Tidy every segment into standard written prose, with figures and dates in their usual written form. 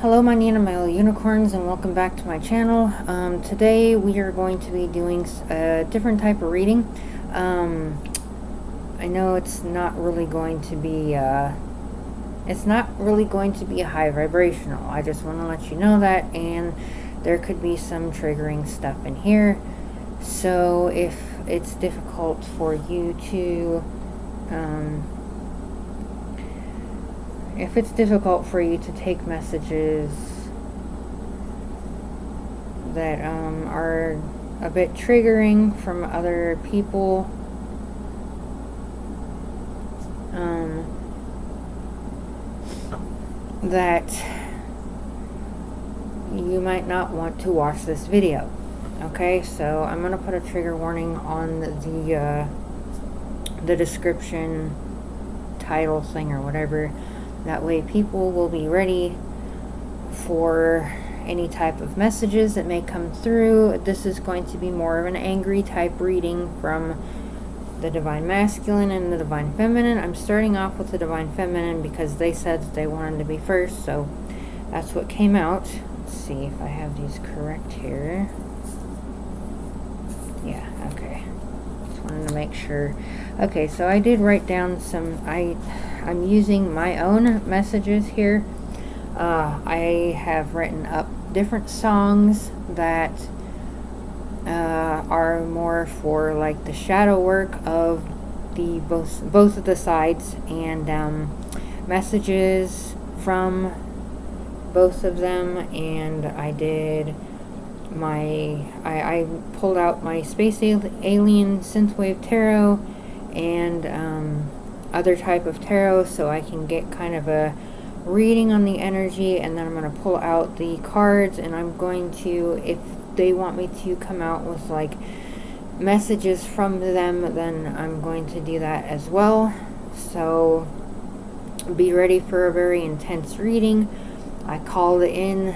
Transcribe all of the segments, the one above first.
Hello, my animal unicorns, and welcome back to my channel. Today we are going to be doing a different type of reading. I know it's not really going to be a high vibrational. I just want to let you know that, and there could be some triggering stuff in here. So if it's difficult for you to take messages that are a bit triggering from other people, that you might not want to watch this video. Okay, so I'm going to put a trigger warning on the description title thing or whatever. That way people will be ready for any type of messages that may come through. This is going to be more of an angry type reading from the Divine Masculine and the Divine Feminine. I'm starting off with the Divine Feminine because they said that they wanted to be first, so that's what came out. Let's see if I have these correct here. Yeah, okay. Just wanted to make sure. Okay, so I did write down some, I'm using my own messages here. I have written up different songs that are more for like the shadow work of the both of the sides, and messages from both of them. And I did I pulled out my Space Alien Synthwave Tarot and other type of tarot, so I can get kind of a reading on the energy, and then I'm going to pull out the cards, and I'm going to, if they want me to come out with like messages from them, then I'm going to do that as well. So be ready for a very intense reading. I called in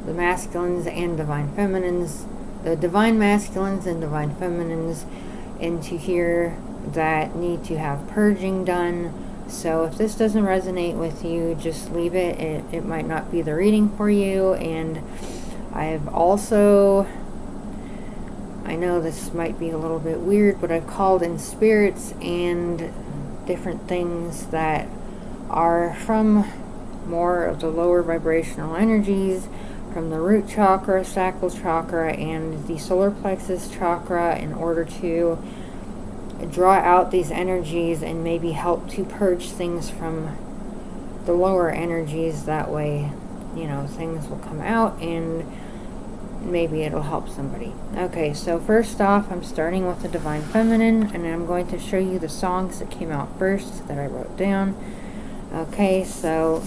the masculines and divine feminines, the divine masculines and divine feminines into here that need to have purging done. So if this doesn't resonate with you, just leave it. It might not be the reading for you. And I've also, I know this might be a little bit weird, but I've called in spirits and different things that are from more of the lower vibrational energies, from the root chakra, sacral chakra, and the solar plexus chakra, in order to draw out these energies and maybe help to purge things from the lower energies. That way, you know, things will come out and maybe it'll help somebody. Okay, so first off, I'm starting with the Divine Feminine, and I'm going to show you the songs that came out first that I wrote down. Okay, so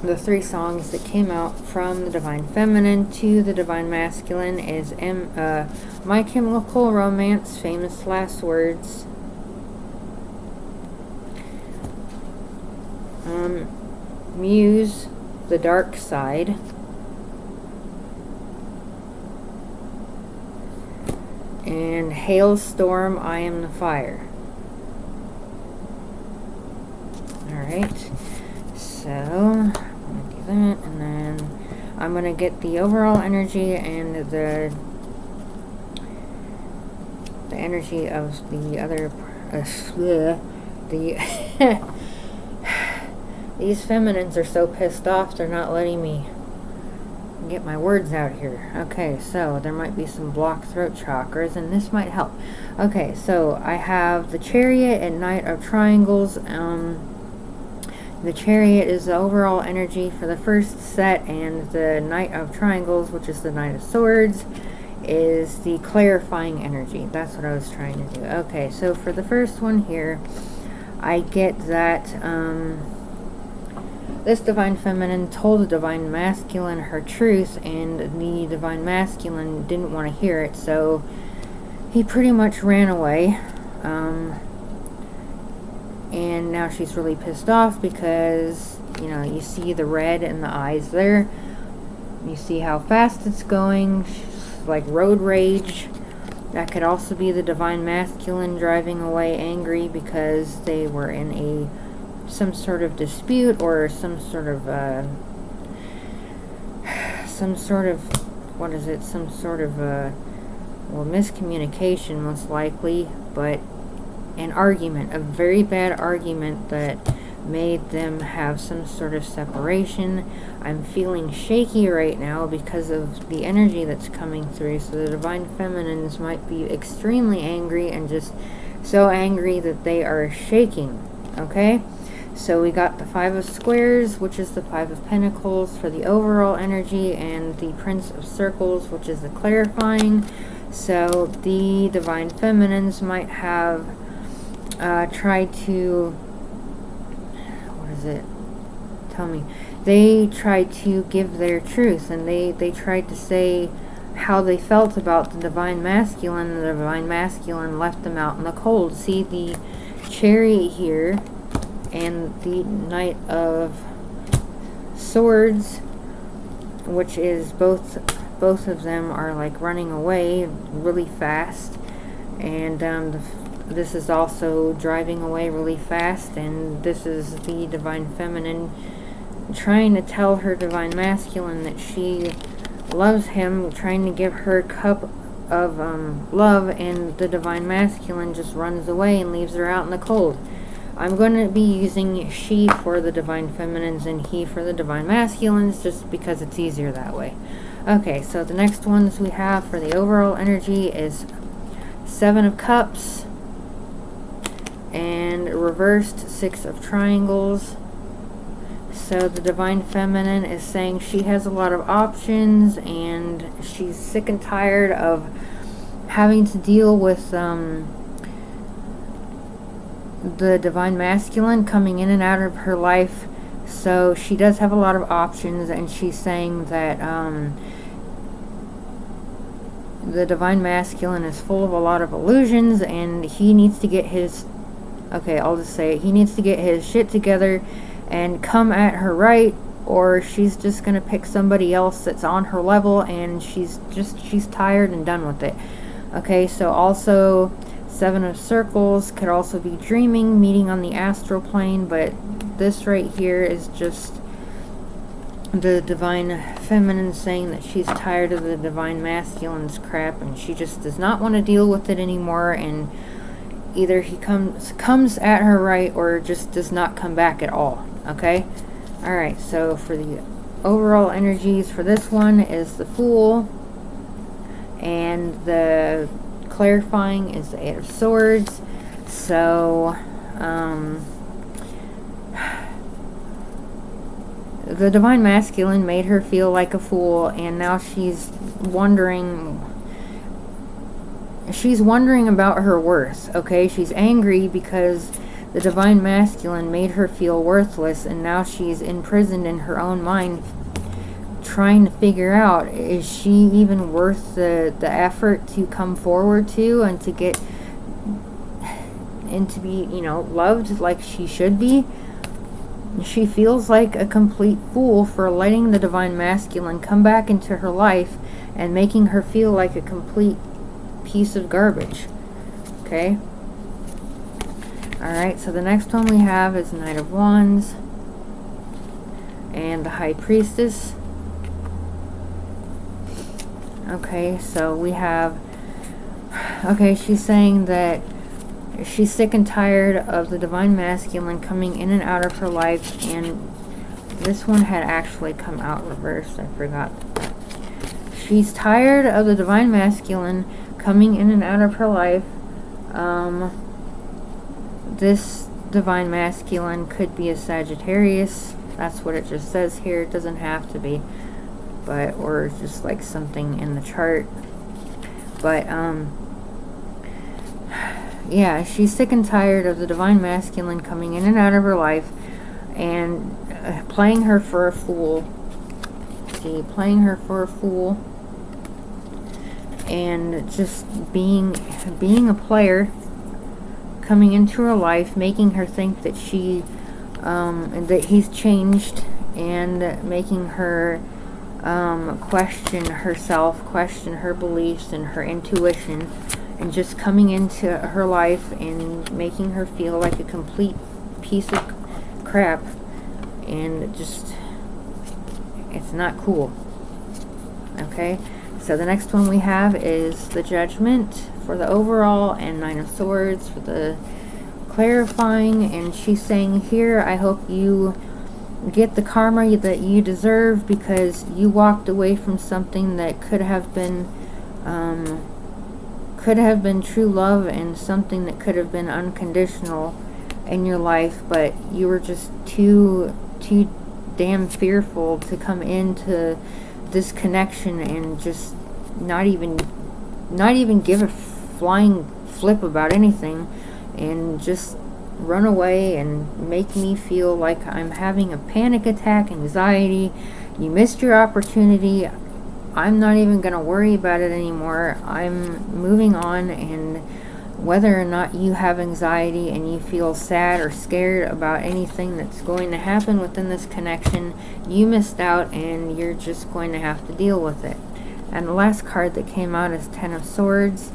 the three songs that came out from the Divine Feminine to the Divine Masculine is My Chemical Romance, Famous Last Words, Muse, The Dark Side, and Hailstorm, I Am the Fire. Alright, so I'm going to do that, and then I'm going to get the overall energy and the energy of the other, these feminines are so pissed off, they're not letting me get my words out here. Okay, so there might be some blocked throat chakras, and this might help. Okay, so I have the Chariot and Knight of Triangles. The Chariot is the overall energy for the first set, and the Knight of Triangles, which is the Knight of Swords, is the clarifying energy. That's what I was trying to do. Okay, so for the first one here, I get that this Divine Feminine told the Divine Masculine her truth, and the Divine Masculine didn't want to hear it, so he pretty much ran away. And now she's really pissed off because, you know, you see the red in the eyes there. You see how fast it's going. She's like road rage. That could also be the Divine Masculine driving away angry because they were in a some sort of dispute or some sort of what is it? Some sort of well, miscommunication most likely, but an argument, a very bad argument that made them have some sort of separation. I'm feeling shaky right now because of the energy that's coming through. So the Divine Feminines might be extremely angry, and just so angry that they are shaking. Okay? So we got the Five of Squares, which is the Five of Pentacles for the overall energy, and the Prince of Circles, which is the clarifying. So the Divine Feminines might have tried to, what is it? Tell me. They tried to give their truth, and they tried to say how they felt about the Divine Masculine, and the Divine Masculine left them out in the cold. See the Chariot here and the Knight of Swords, which is both of them are like running away really fast, and this is also driving away really fast, and this is the Divine Feminine trying to tell her Divine Masculine that she loves him, trying to give her a cup of love, and the Divine Masculine just runs away and leaves her out in the cold. I'm going to be using she for the Divine Feminines and he for the Divine Masculines, just because it's easier that way. Okay, so the next ones we have for the overall energy is Seven of Cups and reversed Six of Triangles. So the Divine Feminine is saying she has a lot of options, and she's sick and tired of having to deal with the Divine Masculine coming in and out of her life. So she does have a lot of options, and she's saying that the Divine Masculine is full of a lot of illusions, and he needs to get his, okay, I'll just say it, he needs to get his shit together and come at her right, or she's just gonna pick somebody else that's on her level, and she's tired and done with it. Okay, so also Seven of Circles could also be dreaming, meeting on the astral plane, but this right here is just the Divine Feminine saying that she's tired of the Divine Masculine's crap, and she just does not want to deal with it anymore, and either he comes at her right, or just does not come back at all. Okay? Alright, so for the overall energies for this one is the Fool, and the clarifying is the Eight of Swords. So the Divine Masculine made her feel like a fool, and now she's wondering about her worth. Okay, she's angry because the Divine Masculine made her feel worthless, and now she's imprisoned in her own mind, trying to figure out, is she even worth the effort to come forward to, and to get and to be, you know, loved like she should be. She feels like a complete fool for letting the Divine Masculine come back into her life and making her feel like a complete piece of garbage. Okay? Alright, so the next one we have is Knight of Wands and the High Priestess. Okay, so we have, okay, she's saying that she's sick and tired of the Divine Masculine coming in and out of her life, and this one had actually come out reversed, I forgot. She's tired of the Divine Masculine coming in and out of her life. This Divine Masculine could be a Sagittarius. That's what it just says here. It doesn't have to be, but, or just like something in the chart. But yeah, she's sick and tired of the Divine Masculine coming in and out of her life and playing her for a fool. See, playing her for a fool, and just being a player, coming into her life, making her think that she that he's changed, and making her question herself, question her beliefs and her intuition, and just coming into her life and making her feel like a complete piece of crap, and it's not cool. Okay, so the next one we have is the Judgment for the overall, and Nine of Swords for the clarifying. And she's saying here, I hope you get the karma that you deserve, because you walked away from something that could have been true love, and something that could have been unconditional in your life, but you were just too damn fearful to come into this connection and just not even give a flying flip about anything, and just run away and make me feel like I'm having a panic attack, anxiety. You missed your opportunity. I'm not even going to worry about it anymore. I'm moving on, and whether or not you have anxiety and you feel sad or scared about anything that's going to happen within this connection, you missed out, and you're just going to have to deal with it. And the last card that came out is Ten of Swords.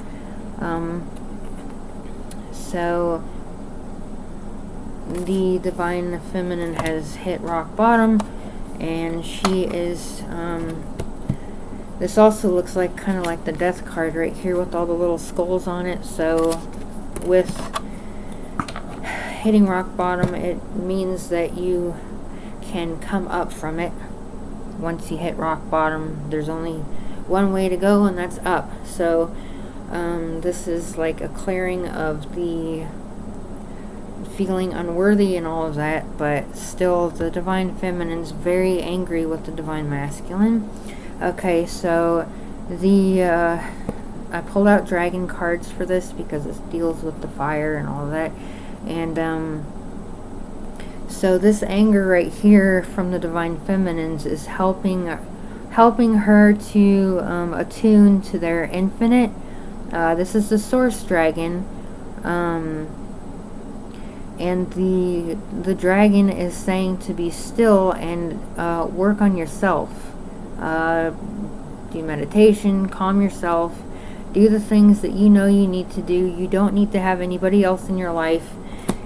So the Divine Feminine has hit rock bottom, and she is this also looks like kind of like the Death card right here with all the little skulls on it. So with hitting rock bottom, it means that you can come up from it. Once you hit rock bottom, there's only one way to go, and that's up. So this is like a clearing of the feeling unworthy and all of that, but still the Divine Feminine's very angry with the Divine Masculine. Okay, so I pulled out dragon cards for this because it deals with the fire and all of that. And so this anger right here from the Divine Feminines is helping her to attune to their infinite. This is the Source Dragon. And the dragon is saying to be still and work on yourself. Do meditation, calm yourself, do the things that you know you need to do. You don't need to have anybody else in your life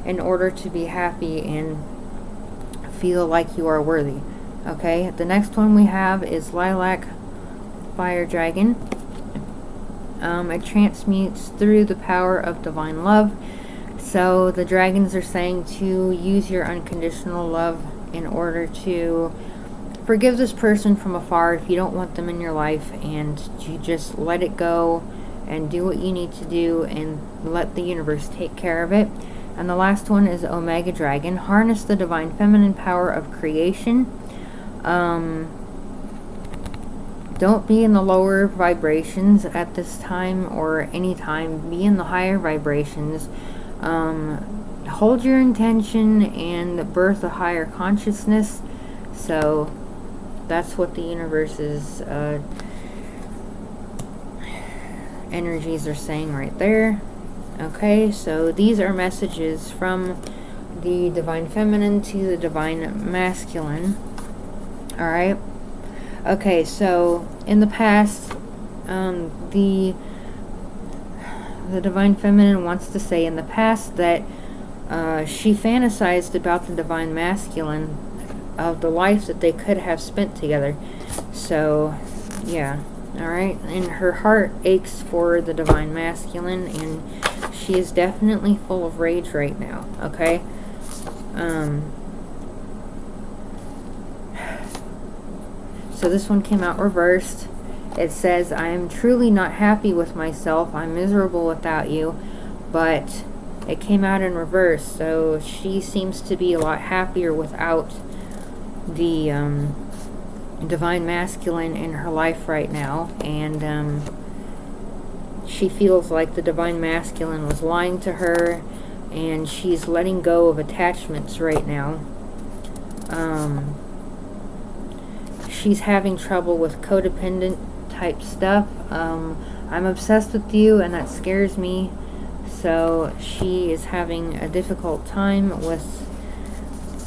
in order to be happy and feel like you are worthy. Okay, the next one we have is Lilac Fire Dragon. It transmutes through the power of divine love. So the dragons are saying to use your unconditional love in order to forgive this person from afar if you don't want them in your life, and you just let it go and do what you need to do and let the universe take care of it. And the last one is Omega Dragon. Harness the divine feminine power of creation. Don't be in the lower vibrations at this time or any time. Be in the higher vibrations. Hold your intention and birth a higher consciousness. So that's what the universe's energies are saying right there. Okay, so these are messages from the Divine Feminine to the Divine Masculine. Alright. Okay, so in the past, the Divine Feminine wants to say in the past that she fantasized about the Divine Masculine, of the life that they could have spent together. So, yeah. Alright, and her heart aches for the Divine Masculine, and she is definitely full of rage right now. Okay? So this one came out reversed. It says, I am truly not happy with myself. I'm miserable without you. But it came out in reverse. So she seems to be a lot happier without the Divine Masculine in her life right now. And she feels like the Divine Masculine was lying to her. And she's letting go of attachments right now. She's having trouble with codependent type stuff. I'm obsessed with you, and that scares me. So she is having a difficult time with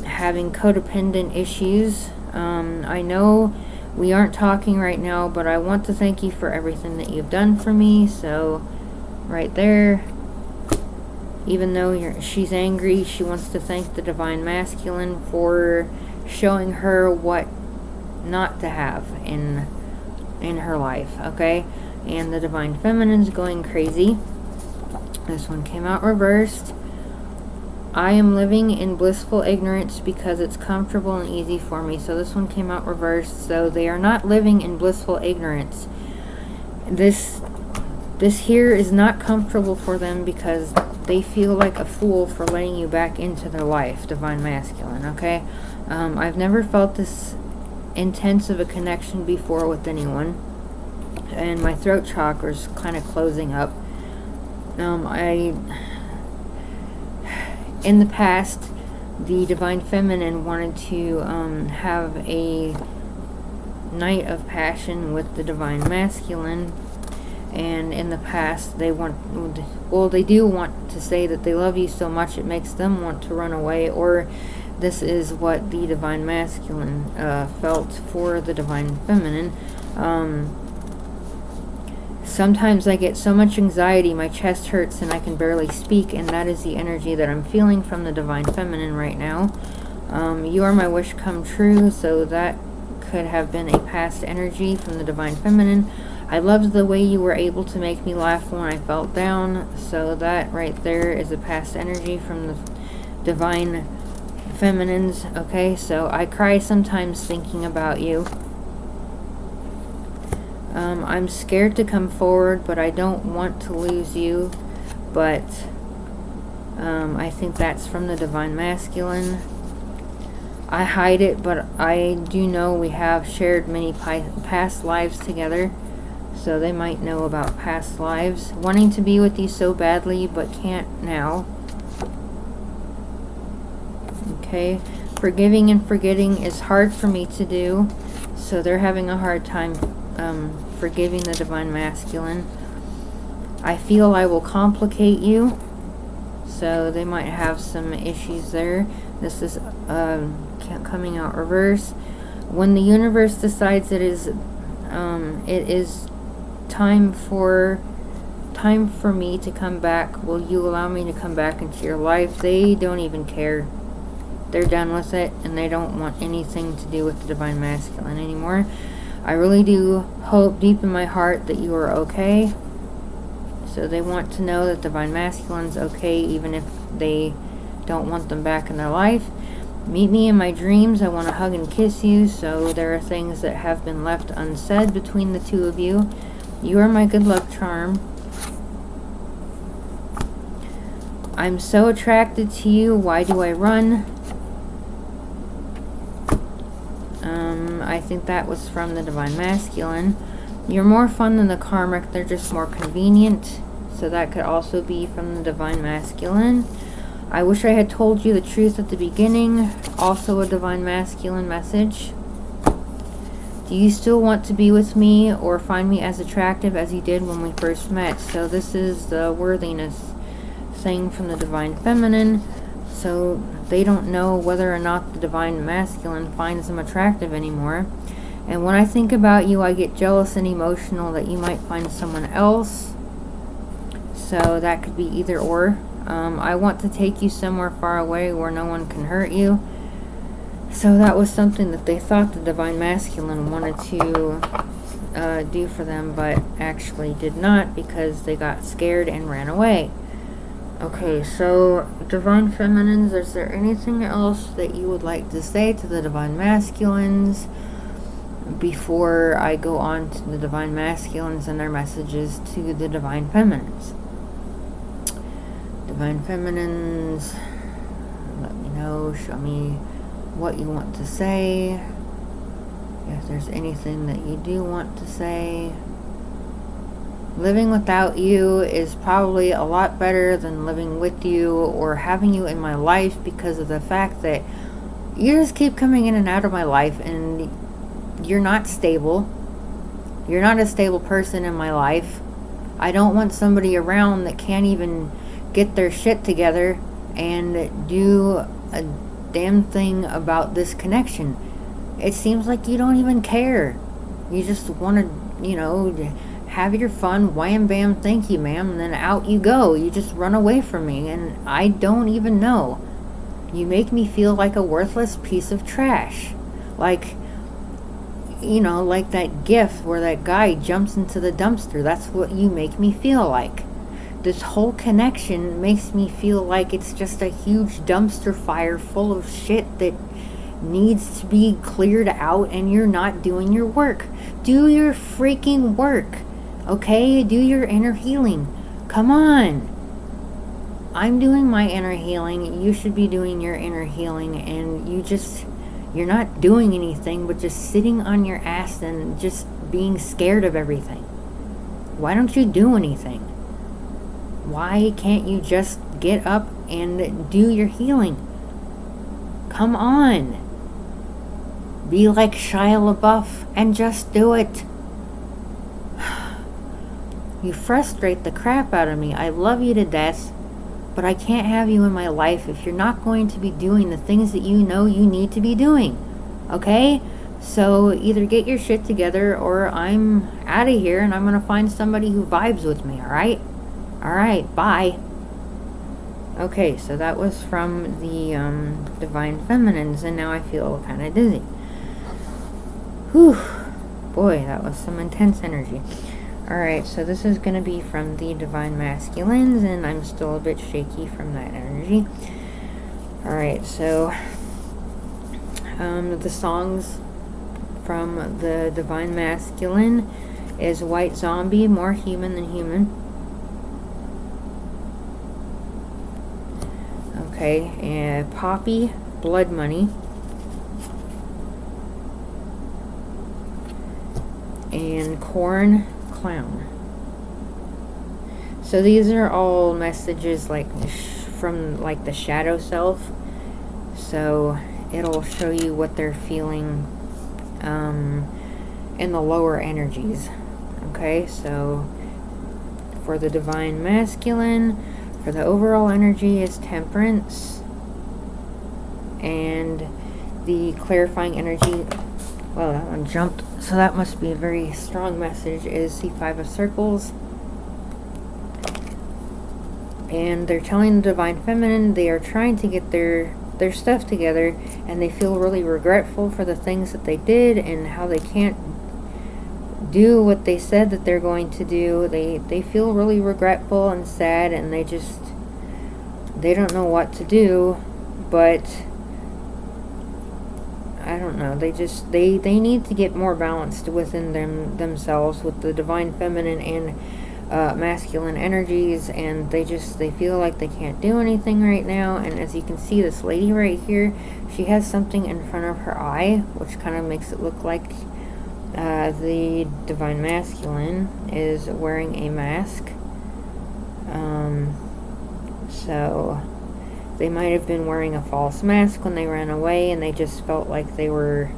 having codependent issues. I know we aren't talking right now, but I want to thank you for everything that you've done for me. So right there, Even though she's angry, she wants to thank the Divine Masculine for showing her what not to have in her life, okay? And the Divine Feminine's going crazy. This one came out reversed. I am living in blissful ignorance because it's comfortable and easy for me. So this one came out reversed. So they are not living in blissful ignorance. This here is not comfortable for them because they feel like a fool for letting you back into their life, Divine Masculine, okay? I've never felt this intense of a connection before with anyone. And my throat chakra is kind of closing up. In the past, the Divine Feminine wanted to have a night of passion with the Divine Masculine. And in the past, they do want to say that they love you so much it makes them want to run away. Or this is what the Divine Masculine felt for the Divine Feminine. Sometimes I get so much anxiety, my chest hurts and I can barely speak, and that is the energy that I'm feeling from the Divine Feminine right now. You are my wish come true, so that could have been a past energy from the Divine Feminine. I loved the way you were able to make me laugh when I felt down, so that right there is a past energy from the Divine Feminines. Okay, so I cry sometimes thinking about you. I'm scared to come forward, but I don't want to lose you. But I think that's from the Divine Masculine. I hide it, but I do know we have shared many past lives together. So they might know about past lives. Wanting to be with you so badly, but can't now. Okay. Forgiving and forgetting is hard for me to do. So they're having a hard time forgiving the Divine Masculine. I feel I will complicate you. So they might have some issues there. This is coming out reverse. When the universe decides it is time for me to come back, will you allow me to come back into your life? They don't even care. They're done with it, and they don't want anything to do with the Divine Masculine anymore. I really do hope deep in my heart that you are okay. So they want to know that Divine Masculine's okay, even if they don't want them back in their life. Meet me in my dreams. I want to hug and kiss you. So there are things that have been left unsaid between the two of you. You are my good luck charm. I'm so attracted to you. Why do I run? I think that was from the Divine Masculine. You're more fun than the karmic. They're just more convenient. So that could also be from the Divine Masculine. I wish I had told you the truth at the beginning. Also a Divine Masculine message. Do you still want to be with me or find me as attractive as you did when we first met? So this is the worthiness thing from the Divine Feminine. So they don't know whether or not the Divine Masculine finds them attractive anymore. And when I think about you, I get jealous and emotional that you might find someone else. So that could be either or. I want to take you somewhere far away where no one can hurt you. So that was something that they thought the Divine Masculine wanted to do for them, but actually did not, because they got scared and ran away. Okay, so Divine Feminines, is there anything else that you would like to say to the Divine Masculines before I go on to the Divine Masculines and their messages to the Divine Feminines? Divine Feminines, let me know, show me what you want to say, if there's anything that you do want to say. Living without you is probably a lot better than living with you or having you in my life, because of the fact that you just keep coming in and out of my life and you're not stable. You're not a stable person in my life. I don't want somebody around that can't even get their shit together and do a damn thing about this connection. It seems like you don't even care. You just want to, have your fun, wham bam, thank you ma'am, and then out you go. You just run away from me, and I don't even know. You make me feel like a worthless piece of trash. Like, you know, like that gif where that guy jumps into the dumpster. That's what you make me feel like. This whole connection makes me feel like it's just a huge dumpster fire full of shit that needs to be cleared out, and you're not doing your work. Do your freaking work, okay? Do your inner healing. Come on. I'm doing my inner healing. You should be doing your inner healing, and you're not doing anything but just sitting on your ass and just being scared of everything. Why don't you do anything? Why can't you just get up and do your healing? Come on. Be like Shia LaBeouf and just do it. You frustrate the crap out of me. I love you to death, but I can't have you in my life if you're not going to be doing the things that you know you need to be doing. Okay? So either get your shit together or I'm out of here and I'm going to find somebody who vibes with me, alright? Alright, bye. Okay, so that was from the Divine Feminines, and now I feel kind of dizzy. Whew. Boy, that was some intense energy. Alright, so this is going to be from the Divine Masculines, and I'm still a bit shaky from that energy. Alright, so the songs from the Divine Masculine is White Zombie, More Human Than Human. Okay, and Poppy, Blood Money. And Corn, Clown. So these are all messages like from like the shadow self. So it'll show you what they're feeling in the lower energies. Okay, so for the Divine Masculine, for the overall energy is Temperance, and the clarifying energy, well, that one jumped, so that must be a very strong message, is the Five of Circles. And they're telling the Divine Feminine they are trying to get their stuff together, and they feel really regretful for the things that they did and how they can't do what they said that they're going to do. They feel really regretful and sad, and they don't know what to do, but I don't know, they need to get more balanced within themselves with the Divine Feminine and masculine energies, and they feel like they can't do anything right now. And as you can see, this lady right here, she has something in front of her eye, which kind of makes it look like the Divine Masculine is wearing a mask. So they might have been wearing a false mask when they ran away, and they just felt like they were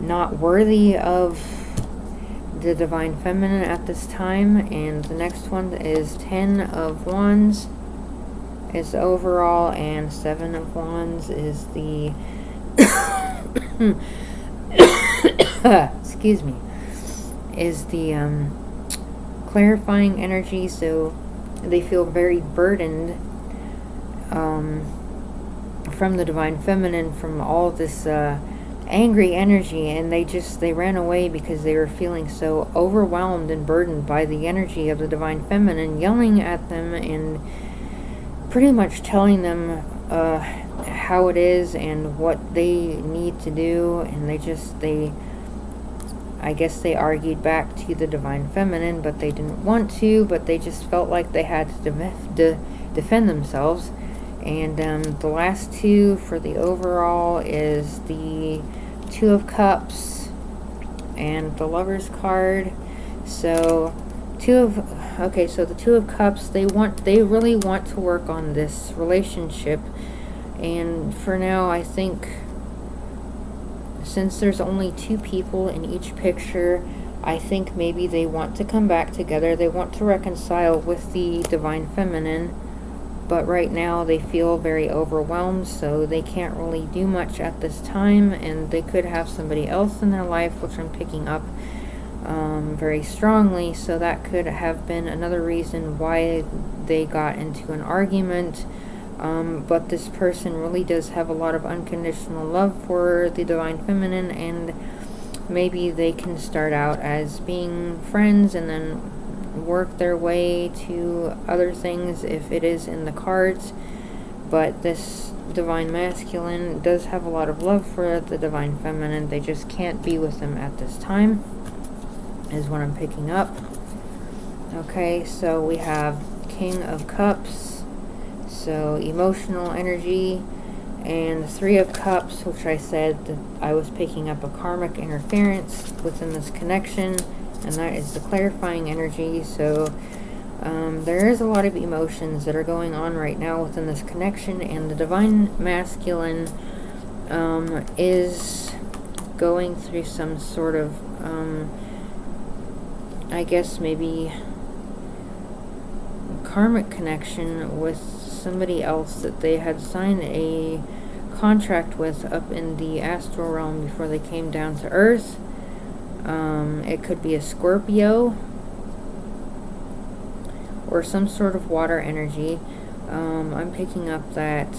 not worthy of the Divine Feminine at this time. And the next one is 10 of Wands is the overall, and 7 of Wands is the excuse me, is the clarifying energy. So they feel very burdened from the Divine Feminine, from all this angry energy, and they ran away because they were feeling so overwhelmed and burdened by the energy of the Divine Feminine yelling at them and pretty much telling them how it is and what they need to do. And I guess they argued back to the Divine Feminine, but they didn't want to, but they just felt like they had to defend themselves. And the last two for the overall is the Two of Cups and the Lover's card. So the Two of Cups, they really want to work on this relationship. And for now, I think since there's only 2 people in each picture, I think maybe they want to come back together. They want to reconcile with the Divine Feminine. But right now they feel very overwhelmed, so they can't really do much at this time, and they could have somebody else in their life, which I'm picking up. very strongly, so that could have been another reason why they got into an argument. But this person really does have a lot of unconditional love for the Divine Feminine, and maybe they can start out as being friends and then work their way to other things if it is in the cards. But this Divine Masculine does have a lot of love for the Divine Feminine. They just can't be with them at this time, is what I'm picking up. Okay, so we have King of Cups, so emotional energy, and Three of Cups, which I said that I was picking up a karmic interference within this connection, and that is the clarifying energy. So there is a lot of emotions that are going on right now within this connection, and the Divine Masculine is going through some sort of, I guess maybe karmic connection with somebody else that they had signed a contract with up in the astral realm before they came down to Earth. It could be a Scorpio or some sort of water energy. I'm picking up that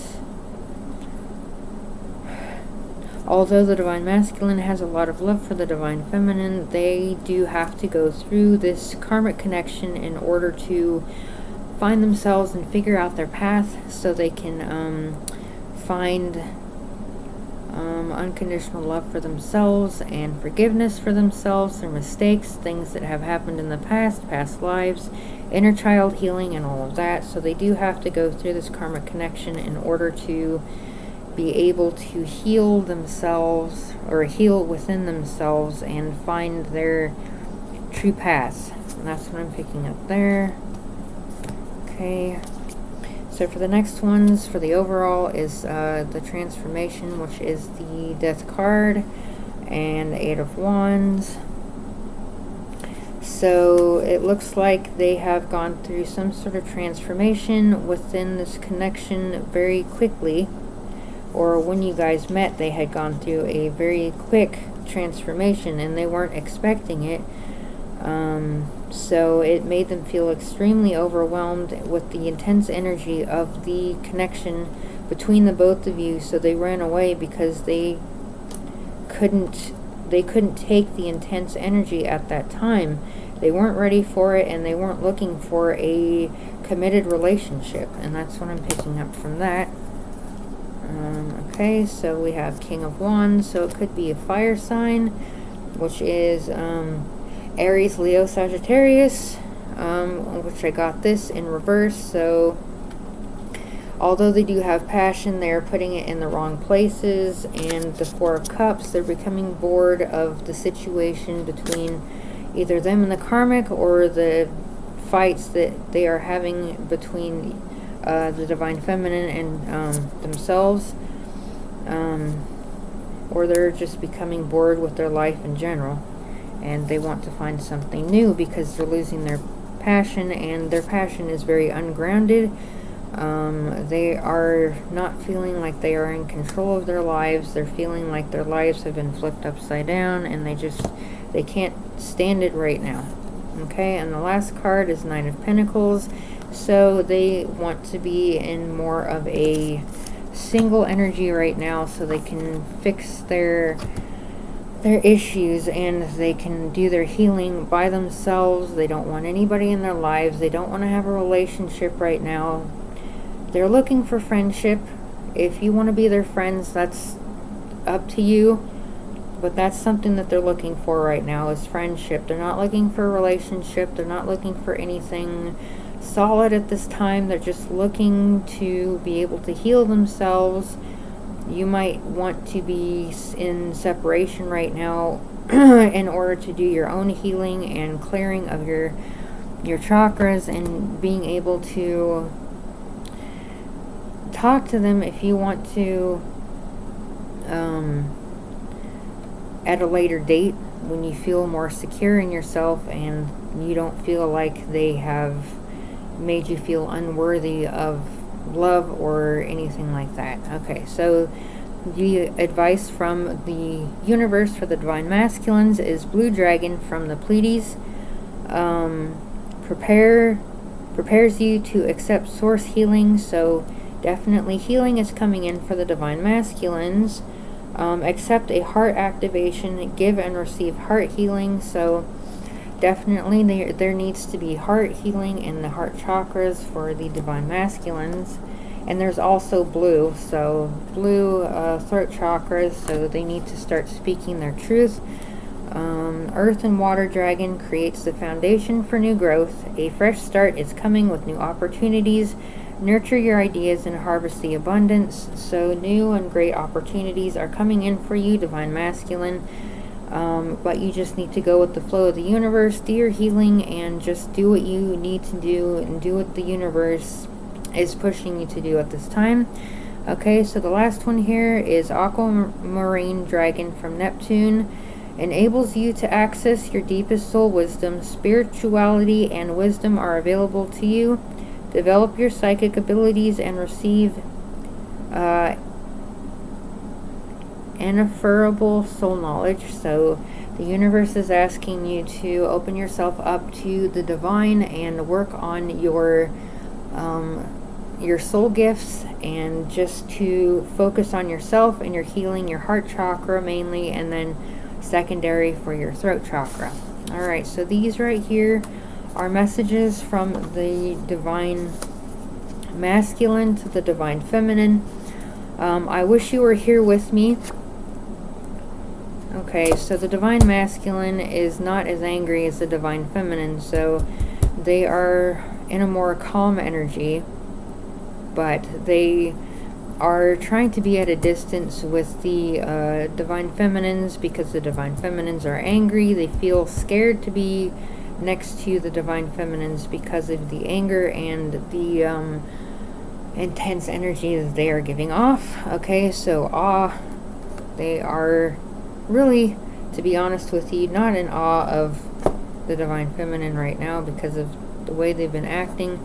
although the Divine Masculine has a lot of love for the Divine Feminine, they do have to go through this karmic connection in order to find themselves and figure out their path, so they can find unconditional love for themselves and forgiveness for themselves, their mistakes, things that have happened in the past lives, inner child healing, and all of that. So they do have to go through this karmic connection in order to be able to heal themselves, or heal within themselves, and find their true path. And that's what I'm picking up there. Okay, so for the next ones, for the overall, is the Transformation, which is the Death card, and Eight of Wands. So it looks like they have gone through some sort of transformation within this connection very quickly, or when you guys met, they had gone through a very quick transformation and they weren't expecting it. So it made them feel extremely overwhelmed with the intense energy of the connection between the both of you. So they ran away because they couldn't take the intense energy at that time. They weren't ready for it, and they weren't looking for a committed relationship, and that's what I'm picking up from that. Okay, so we have King of Wands, so it could be a fire sign, which is Aries, Leo, Sagittarius, which I got this in reverse. So although they do have passion, they're putting it in the wrong places. And the Four of Cups, they're becoming bored of the situation between either them and the karmic, or the fights that they are having between the Divine Feminine and themselves. Or they're just becoming bored with their life in general, and they want to find something new because they're losing their passion, and their passion is very ungrounded. They are not feeling like they are in control of their lives. They're feeling like their lives have been flipped upside down, and they can't stand it right now. Okay, and the last card is Nine of Pentacles. So they want to be in more of a single energy right now, so they can fix their issues, and they can do their healing by themselves. They don't want anybody in their lives. They don't want to have a relationship right now. They're looking for friendship. If you want to be their friends, that's up to you, but that's something that they're looking for right now, is friendship. They're not looking for a relationship. They're not looking for anything solid at this time. They're just looking to be able to heal themselves. You might want to be in separation right now in order to do your own healing and clearing of your chakras, and being able to talk to them if you want to at a later date, when you feel more secure in yourself and you don't feel like they have made you feel unworthy of love or anything like that. Okay, so The advice from the universe for the divine masculines is blue dragon from the Pleiades. Prepares you to accept source healing, so definitely healing is coming in for the divine masculines. Accept a heart activation, give and receive heart healing, so definitely there needs to be heart healing in the heart chakras for the divine masculines. And there's also blue, so blue throat chakras, so they need to start speaking their truth. Earth and water dragon creates the foundation for new growth. A fresh start is coming with new opportunities. Nurture your ideas and harvest the abundance. So new and great opportunities are coming in for you, divine masculine. But you just need to go with the flow of the universe, do your healing, and just do what you need to do and do what the universe is pushing you to do at this time. Okay, so the last one here is aquamarine dragon from Neptune. Enables you to access your deepest soul wisdom. Spirituality and wisdom are available to you. Develop your psychic abilities and receive ineffable soul knowledge. So the universe is asking you to open yourself up to the divine and work on your soul gifts, and just to focus on yourself and your healing, your heart chakra mainly, and then secondary for your throat chakra. Alright, so these right here are messages from the divine masculine to the divine feminine. I wish you were here with me. Okay, so the divine masculine is not as angry as the divine feminine, so they are in a more calm energy, but they are trying to be at a distance with the divine feminines, because the divine feminines are angry. They feel scared to be next to the divine feminines because of the anger and the intense energy that they are giving off. Okay, so they are really, to be honest with you, not in awe of the divine feminine right now because of the way they've been acting.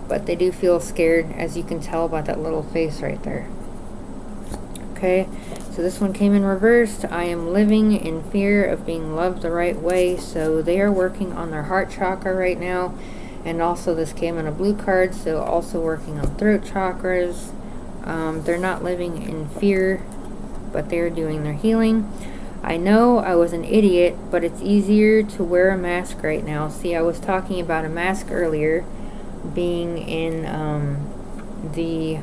But they do feel scared, as you can tell by that little face right there. Okay, so this one came in reversed. I am living in fear of being loved the right way. So they are working on their heart chakra right now. And also this came in a blue card, so also working on throat chakras. They're not living in fear, but they're doing their healing. I know I was an idiot, but it's easier to wear a mask right now. See, I was talking about a mask earlier, being in the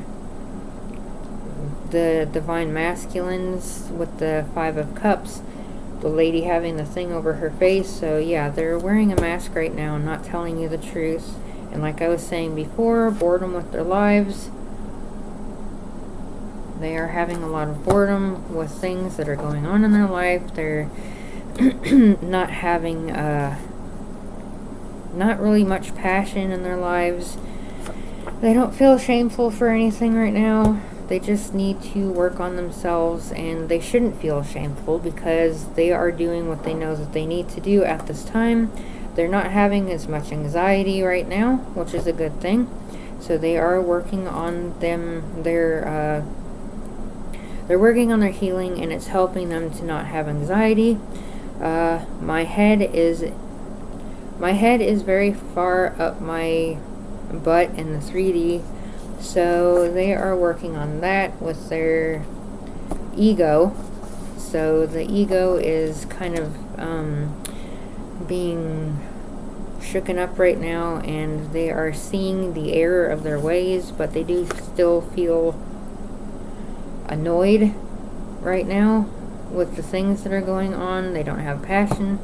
divine masculines with the 5 of cups, the lady having the thing over her face. So yeah, they're wearing a mask right now and not telling you the truth. And like I was saying before, boredom with their lives. They are having a lot of boredom with things that are going on in their life. They're not having not really much passion in their lives. They don't feel shameful for anything right now. They just need to work on themselves, and they shouldn't feel shameful because they are doing what they know that they need to do at this time. They're not having as much anxiety right now, which is a good thing. So they are working on they're working on their healing, and it's helping them to not have anxiety. My head is very far up my butt in the 3D, so they are working on that with their ego. So the ego is kind of being shooken up right now, and they are seeing the error of their ways, but they do still feel annoyed right now with the things that are going on. They don't have passion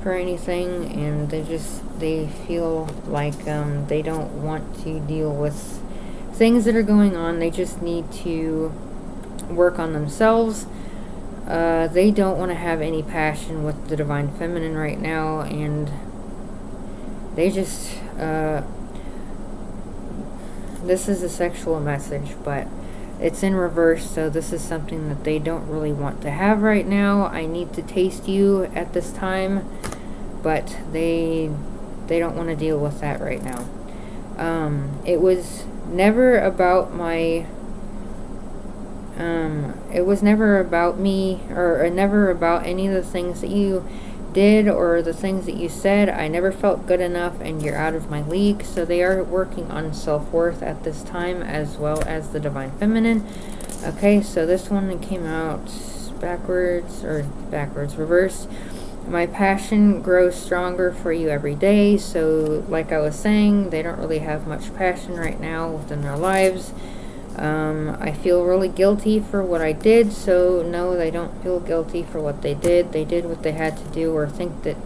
for anything, and they feel like they don't want to deal with things that are going on. They just need to work on themselves. They don't want to have any passion with the divine feminine right now, and they just this is a sexual message, but it's in reverse, so this is something that they don't really want to have right now. I need to taste you at this time, but they don't want to deal with that right now. It was never about my It was never about me, or never about any of the things that you did or the things that you said. I never felt good enough, and you're out of my league. So they are working on self-worth at this time, as well as the Divine Feminine. Okay, so this one came out backwards, reversed. My passion grows stronger for you every day. So like I was saying, they don't really have much passion right now within their lives. I feel really guilty for what I did. So no, they don't feel guilty for what they did. They did what they had to do, or think that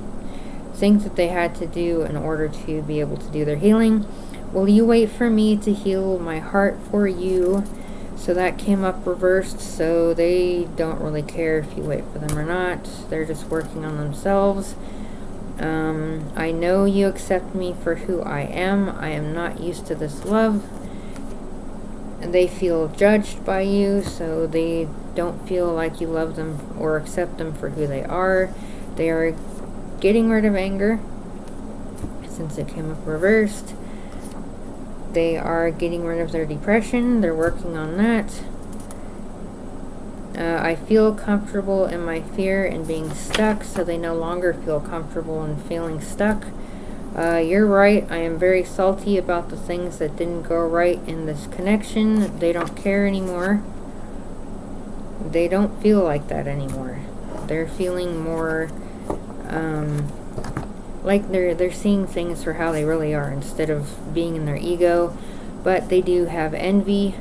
they had to do in order to be able to do their healing. Will you wait for me to heal my heart for you? So that came up reversed. So they don't really care if you wait for them or not. They're just working on themselves. I know you accept me for who I am. I am not used to this love. And they feel judged by you, so they don't feel like you love them or accept them for who they are. They are getting rid of anger, since it came up reversed. They are getting rid of their depression. They're working on that. I feel comfortable in my fear and being stuck, so they no longer feel comfortable in feeling stuck. You're right. I am very salty about the things that didn't go right in this connection. They don't care anymore. They don't feel like that anymore. They're feeling more like they're seeing things for how they really are, instead of being in their ego. But they do have envy.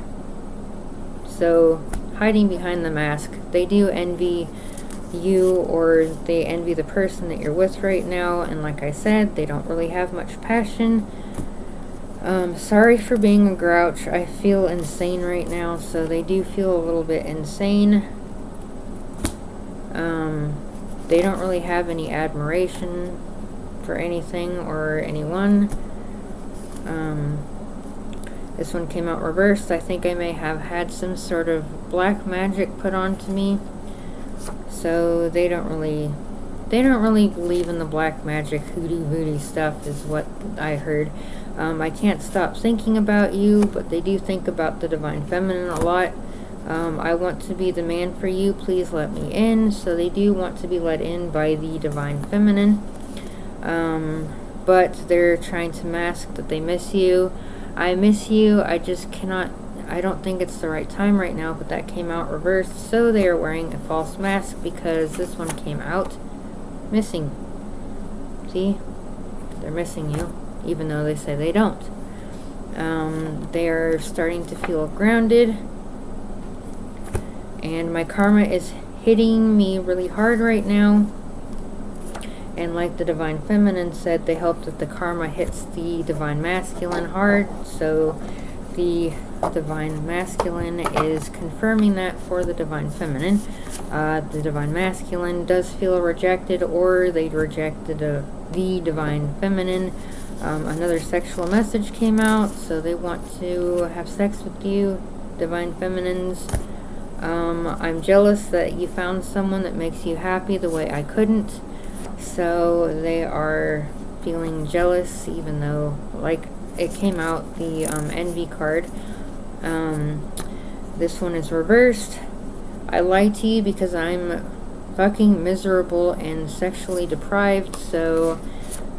So hiding behind the mask, they do envy you, or they envy the person that you're with right now. And like I said, they don't really have much passion. Sorry for being a grouch. I feel insane right now. So they do feel a little bit insane. They don't really have any admiration for anything or anyone. This one came out reversed. I think I may have had some sort of black magic put onto me. So they don't really believe in the black magic hoodoo voodoo stuff, is what I heard. I can't stop thinking about you, but they do think about the Divine Feminine a lot. I want to be the man for you. Please let me in. So they do want to be let in by the Divine Feminine. But they're trying to mask that they miss you. I miss you. I just cannot. I don't think it's the right time right now, but that came out reversed. So they are wearing a false mask, because this one came out missing. See? They're missing you, even though they say they don't. They are starting to feel grounded. And my karma is hitting me really hard right now. And like the Divine Feminine said, they hope that the karma hits the Divine Masculine hard. So the Divine Masculine is confirming that for the Divine Feminine. The Divine Masculine does feel rejected, or they rejected the Divine Feminine. Another sexual message came out, so they want to have sex with you, Divine Feminines. I'm jealous that you found someone that makes you happy the way I couldn't. So they are feeling jealous, even though, like, it came out the envy card. This one is reversed. I lied to you because I'm fucking miserable and sexually deprived. So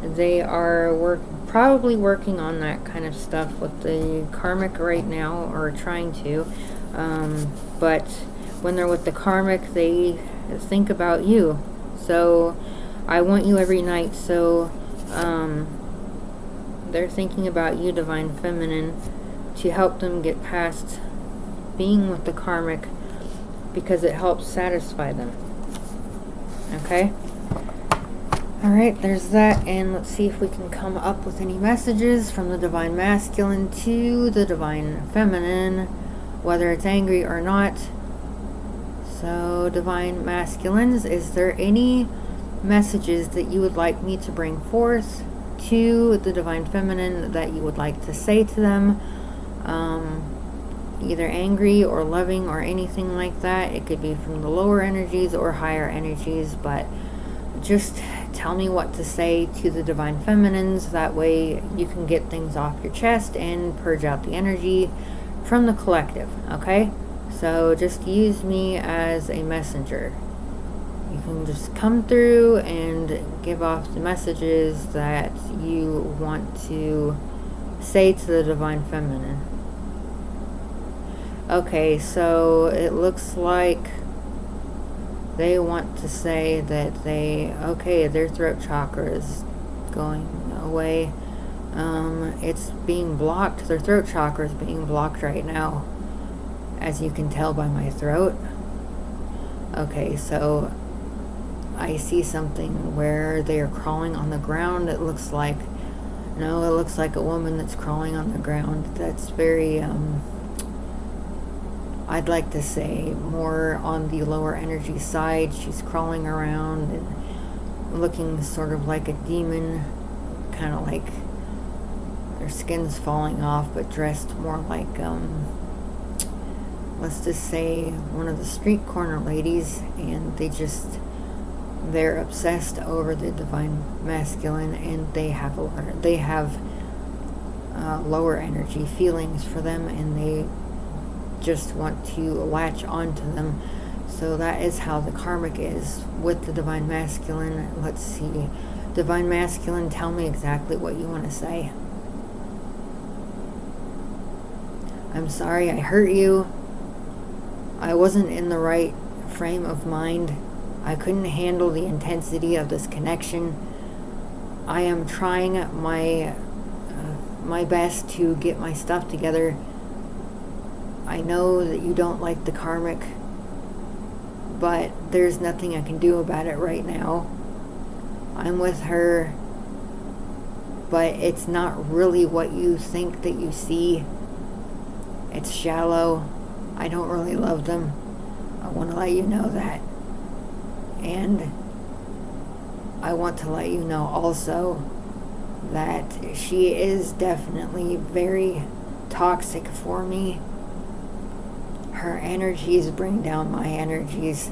they are probably working on that kind of stuff with the karmic right now, or trying to. But when they're with the karmic, they think about you. So I want you every night. So they're thinking about you, Divine Feminine, to help them get past being with the karmic, because it helps satisfy them. Okay? Alright, there's that. And let's see if we can come up with any messages from the Divine Masculine to the Divine Feminine, whether it's angry or not. So, Divine Masculines, is there any messages that you would like me to bring forth to the Divine Feminine that you would like to say to them? Either angry or loving or anything like that. It could be from the lower energies or higher energies, but just tell me what to say to the Divine Feminines. That way you can get things off your chest and purge out the energy from the collective. Okay? So just use me as a messenger. You can just come through and give off the messages that you want to say to the Divine Feminine. Okay, so it looks like they want to say that their throat chakra is going away. It's being blocked. Their throat chakra is being blocked right now, as you can tell by my throat. Okay, so I see something where they are crawling on the ground. It looks like a woman that's crawling on the ground. That's very, I'd like to say more on the lower energy side. She's crawling around and looking sort of like a demon, kind of like her skin's falling off, but dressed more like, let's just say one of the street corner ladies, and they're obsessed over the Divine Masculine, and they have lower energy feelings for them, and they just want to latch onto them. So that is how the karmic is with the Divine Masculine. Let's see. Divine Masculine, tell me exactly what you want to say. I'm sorry I hurt you. I wasn't in the right frame of mind. I couldn't handle the intensity of this connection. I am trying my best to get my stuff together. I know that you don't like the karmic, but there's nothing I can do about it right now. I'm with her, but it's not really what you think that you see. It's shallow. I don't really love them. I want to let you know that. And I want to let you know also that she is definitely very toxic for me. Her energies bring down my energies,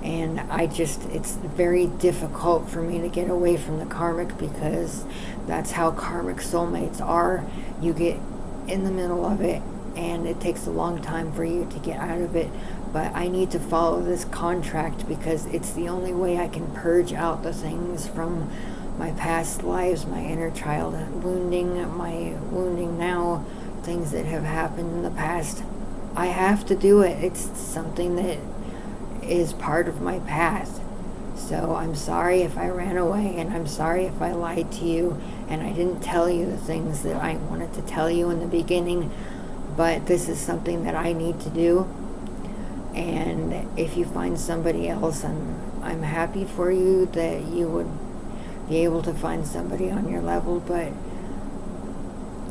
and it's very difficult for me to get away from the karmic, because that's how karmic soulmates are. You get in the middle of it, and it takes a long time for you to get out of it. But I need to follow this contract, because it's the only way I can purge out the things from my past lives, my inner child wounding, my wounding now, things that have happened in the past. I have to do it. It's something that is part of my past. So I'm sorry if I ran away, and I'm sorry if I lied to you, and I didn't tell you the things that I wanted to tell you in the beginning. But this is something that I need to do. And if you find somebody else, I'm happy for you that you would be able to find somebody on your level, but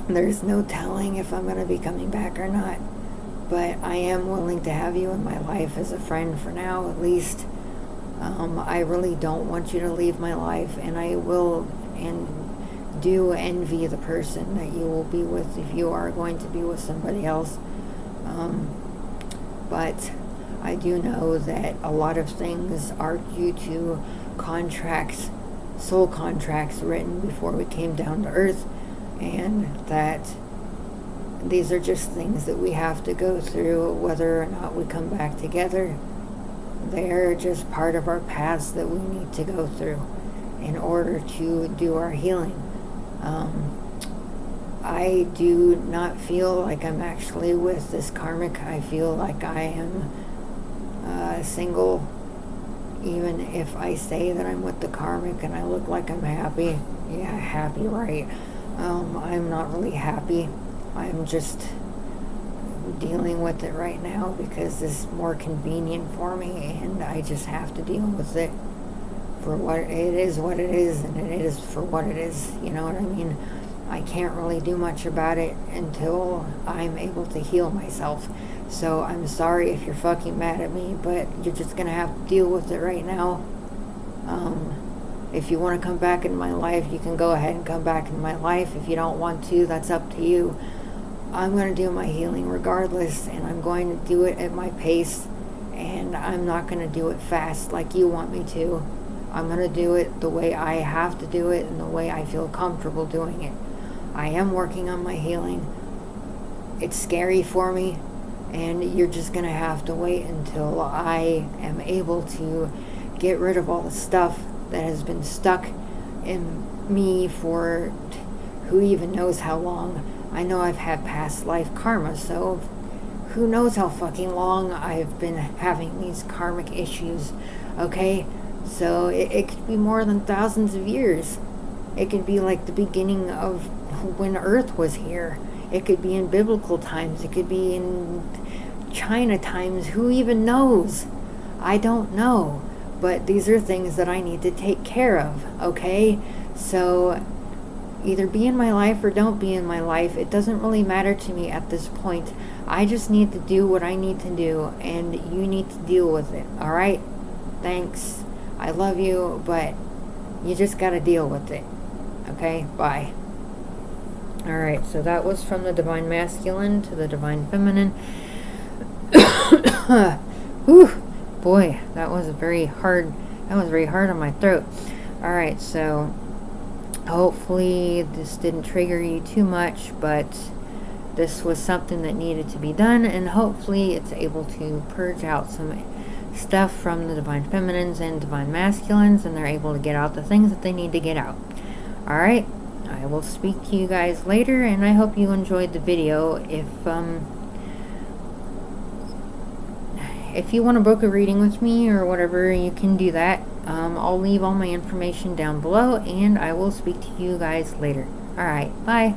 there's no telling if I'm going to be coming back or not. But I am willing to have you in my life as a friend for now, at least. I really don't want you to leave my life, and I will and do envy the person that you will be with if you are going to be with somebody else. But I do know that a lot of things are due to contracts, soul contracts written before we came down to earth, and that these are just things that we have to go through, whether or not we come back together. They're just part of our past that we need to go through in order to do our healing. I do not feel like I'm actually with this karmic. I feel like I am single, even if I say that I'm with the karmic and I look like I'm happy. Yeah, happy, right? I'm not really happy. I'm just dealing with it right now because it's more convenient for me, and I just have to deal with it for what it is, and it is for what it is. You know what I mean? I can't really do much about it until I'm able to heal myself. So I'm sorry if you're fucking mad at me, but you're just gonna have to deal with it right now. If you want to come back in my life, you can go ahead and come back in my life. If you don't want to, that's up to you. I'm going to do my healing regardless, and I'm going to do it at my pace, and I'm not going to do it fast like you want me to. I'm going to do it the way I have to do it and the way I feel comfortable doing it. I am working on my healing. It's scary for me, and you're just gonna have to wait until I am able to get rid of all the stuff that has been stuck in me for who even knows how long. I know I've had past life karma, so who knows how fucking long I've been having these karmic issues, okay? So it could be more than thousands of years. It could be like the beginning of when Earth was here. It could be in biblical times. It could be in China times. Who even knows? I don't know. But these are things that I need to take care of, okay? So either be in my life or don't be in my life. It doesn't really matter to me at this point. I just need to do what I need to do, and you need to deal with it, all right? Thanks. I love you, but you just got to deal with it. Okay? Bye. All right, so that was from the Divine Masculine to the Divine Feminine. Whew, boy, that was very hard on my throat. All right, so hopefully this didn't trigger you too much, but this was something that needed to be done, and hopefully it's able to purge out some stuff from the Divine Feminines and Divine Masculines, and they're able to get out the things that they need to get out. All right, I will speak to you guys later, and I hope you enjoyed the video. If you want to book a reading with me or whatever, you can do that. I'll leave all my information down below, and I will speak to you guys later. All right, bye.